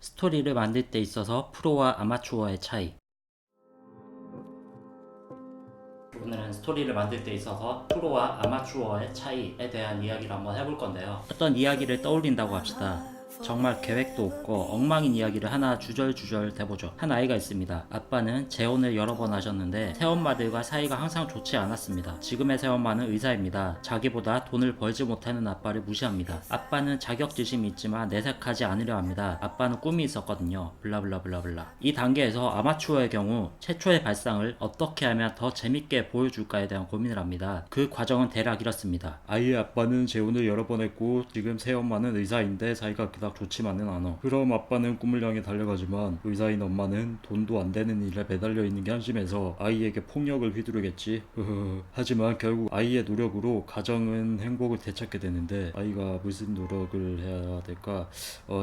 스토리를 만들 때 있어서 프로와 아마추어의 차이. 오늘은 스토리를 만들 때 있어서 프로와 아마추어의 차이에 대한 이야기를 한번 해볼 건데요. 어떤 이야기를 떠올린다고 합시다. 정말 계획도 없고 엉망인 이야기를 하나 주절주절 대보죠. 한 아이가 있습니다. 아빠는 재혼을 여러 번 하셨는데 새엄마들과 사이가 항상 좋지 않았습니다. 지금의 새엄마는 의사입니다. 자기보다 돈을 벌지 못하는 아빠를 무시합니다. 아빠는 자격지심이 있지만 내색하지 않으려 합니다. 아빠는 꿈이 있었거든요. 블라블라블라블라. 이 단계에서 아마추어의 경우 최초의 발상을 어떻게 하면 더 재밌게 보여줄까에 대한 고민을 합니다. 그 과정은 대략 이렇습니다. 아이의 아빠는 재혼을 여러 번 했고 지금 새엄마는 의사인데 사이가 그닥 좋지만은 않아. 그럼 아빠는 꿈을 향해 달려가지만 의사인 엄마는 돈도 안 되는 일에 매달려 있는 게 한심해서 아이에게 폭력을 휘두르겠지. 하지만 결국 아이의 노력으로 가정은 행복을 되찾게 되는데 아이가 무슨 노력을 해야 될까?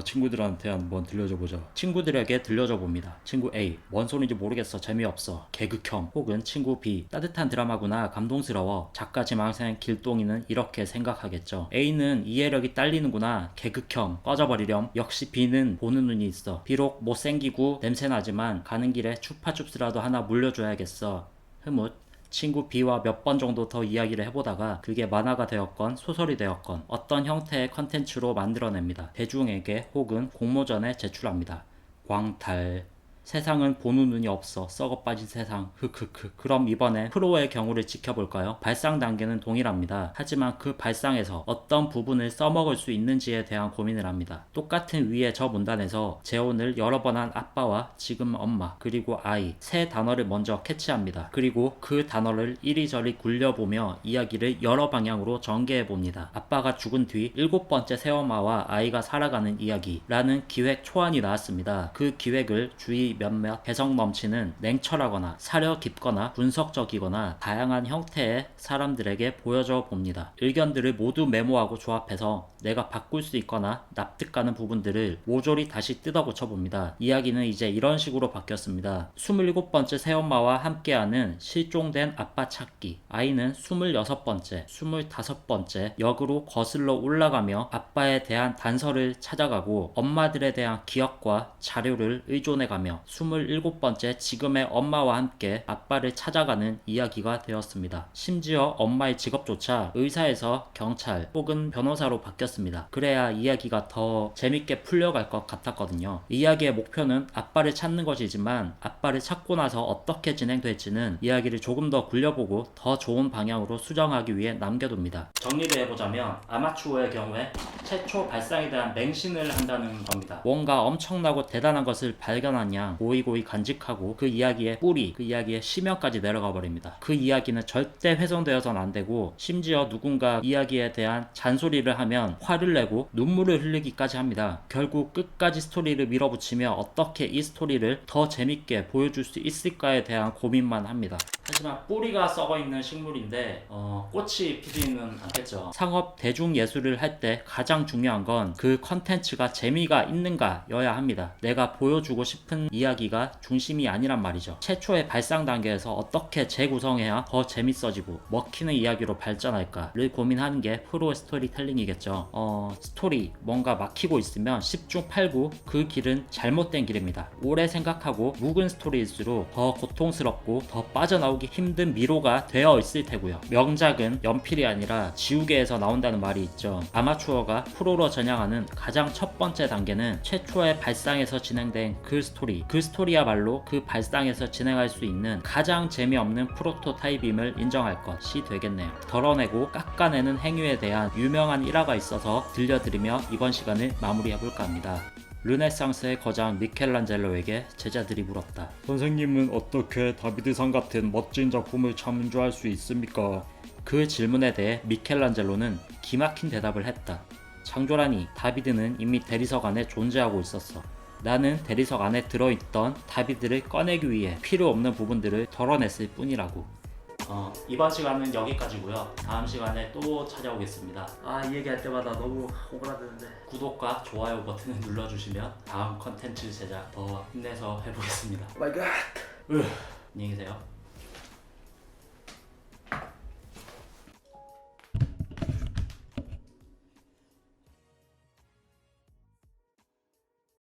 친구들한테 한번 들려줘 보자. 친구들에게 들려줘 봅니다. 친구 A, 뭔 소리인지 모르겠어, 재미없어, 개극형. 혹은 친구 B, 따뜻한 드라마구나, 감동스러워. 작가 지망생 길동이는 이렇게 생각하겠죠. A는 이해력이 딸리는구나, 개극형, 꺼져버리렴. 역시 B는 보는 눈이 있어. 비록 못생기고 냄새나지만 가는 길에 추파춥스라도 하나 물려줘야겠어. 흐뭇. 친구 B와 몇 번 정도 더 이야기를 해보다가 그게 만화가 되었건 소설이 되었건 어떤 형태의 컨텐츠로 만들어냅니다. 대중에게 혹은 공모전에 제출합니다. 광탈. 세상은 보는 눈이 없어, 썩어 빠진 세상. 흑흑흑. 그럼 이번에 프로의 경우를 지켜볼까요? 발상 단계는 동일합니다. 하지만 그 발상에서 어떤 부분을 써먹을 수 있는지에 대한 고민을 합니다. 똑같은 위의 저 문단에서 재혼을 여러 번 한 아빠와 지금 엄마 그리고 아이 세 단어를 먼저 캐치합니다. 그리고 그 단어를 이리저리 굴려보며 이야기를 여러 방향으로 전개해봅니다. 아빠가 죽은 뒤 7번째 새엄마와 아이가 살아가는 이야기라는 기획 초안이 나왔습니다. 그 기획을 주의 몇몇 개성 넘치는 냉철하거나 사려 깊거나 분석적이거나 다양한 형태의 사람들에게 보여줘 봅니다. 의견들을 모두 메모하고 조합해서 내가 바꿀 수 있거나 납득가는 부분들을 모조리 다시 뜯어 고쳐 봅니다. 이야기는 이제 이런 식으로 바뀌었습니다. 27번째 새엄마와 함께하는 실종된 아빠 찾기. 아이는 26번째, 25번째 역으로 거슬러 올라가며 아빠에 대한 단서를 찾아가고 엄마들에 대한 기억과 자료를 의존해가며 27번째 지금의 엄마와 함께 아빠를 찾아가는 이야기가 되었습니다. 심지어 엄마의 직업조차 의사에서 경찰 혹은 변호사로 바뀌었습니다. 그래야 이야기가 더 재밌게 풀려갈 것 같았거든요. 이야기의 목표는 아빠를 찾는 것이지만 아빠를 찾고 나서 어떻게 진행될지는 이야기를 조금 더 굴려보고 더 좋은 방향으로 수정하기 위해 남겨둡니다. 정리를 해보자면 아마추어의 경우에 최초 발상에 대한 맹신을 한다는 겁니다. 뭔가 엄청나고 대단한 것을 발견한 양 고이고이 간직하고 그 이야기의 뿌리, 그 이야기의 심연까지 내려가 버립니다. 그 이야기는 절대 훼손되어서는 안 되고 심지어 누군가 이야기에 대한 잔소리를 하면 화를 내고 눈물을 흘리기까지 합니다. 결국 끝까지 스토리를 밀어붙이며 어떻게 이 스토리를 더 재밌게 보여줄 수 있을까에 대한 고민만 합니다. 하지만 뿌리가 썩어있는 식물인데 꽃이 피지는 않겠죠. 상업 대중예술을 할 때 가장 중요한 건 그 컨텐츠가 재미가 있는가 여야 합니다. 내가 보여주고 싶은 이야기가 중심이 아니란 말이죠. 최초의 발상 단계에서 어떻게 재구성해야 더 재밌어지고 먹히는 이야기로 발전할까를 고민하는 게 프로의 스토리텔링이겠죠. 스토리 뭔가 막히고 있으면 10중 8구 그 길은 잘못된 길입니다. 오래 생각하고 묵은 스토리일수록 더 고통스럽고 더 빠져나오기 힘든 미로가 되어 있을 테고요. 명작은 연필이 아니라 지우개에서 나온다는 말이 있죠. 아마추어가 프로로 전향하는 가장 첫 번째 단계는 최초의 발상에서 진행된 그 스토리야말로 그 발상에서 진행할 수 있는 가장 재미없는 프로토타입임을 인정할 것이 되겠네요. 덜어내고 깎아내는 행위에 대한 유명한 일화가 있어서 들려드리며 이번 시간을 마무리해볼까 합니다. 르네상스의 거장 미켈란젤로에게 제자들이 물었다. 선생님은 어떻게 다비드상 같은 멋진 작품을 창조할 수 있습니까? 그 질문에 대해 미켈란젤로는 기막힌 대답을 했다. 창조라니, 다비드는 이미 대리석 안에 존재하고 있었어. 나는 대리석 안에 들어있던 다비드를 꺼내기 위해 필요 없는 부분들을 덜어냈을 뿐이라고. 이번 시간은 여기까지고요. 다음 시간에 또 찾아오겠습니다. 이 얘기할 때마다 너무 오그라드는데 구독과 좋아요 버튼을 눌러주시면 다음 컨텐츠 제작 더 힘내서 해보겠습니다. 마이 갓. 안녕히 계세요.